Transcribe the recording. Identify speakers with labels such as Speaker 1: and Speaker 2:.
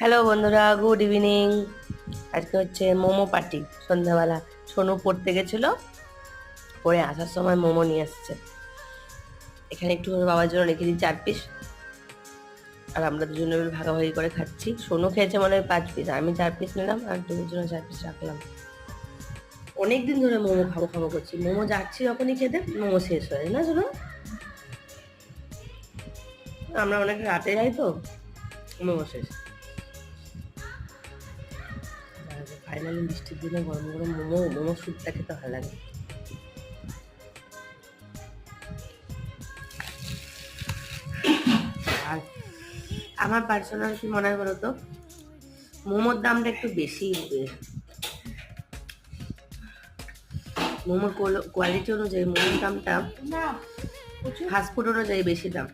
Speaker 1: Hello বন্ধুরা, good evening. আজকে হচ্ছে মোমো পার্টি। সন্ধ্যাবেলা সোনু পড়তে গেছিলো, পরে আসার সময় মোমো নিয়ে আসছে। এখানে একটু করে বাবার জন্য রেখে দিই 4 পিস, আর আমরা দুজনে মিলে ভাগাভাগি করে খাচ্ছি। সোনু খেয়েছে মনে হয় 5 পিস, আমি 4 পিস নিলাম আর দুজনের জন্য 4 পিস রাখলাম। অনেকদিন ধরে মোমো খাবো খাবো করছি, মোমো যাচ্ছি যখনই খেতে মোমো শেষ হয় না শোনো। আমরা অনেক রাতে যাই তো, মোমো শেষ। ফাইনালি বৃষ্টির দিনে গরম গরম মোমো স্যুপটা খেতে ভালো লাগে। আর আমার পার্সোনাল কি মনে হয় বলতো, মোমোর দামটা একটু বেশি হবে। মোমোর কোয়ালিটি অনুযায়ী মোমোর দামটা ফাস্টফুড অনুযায়ী বেশি দাম।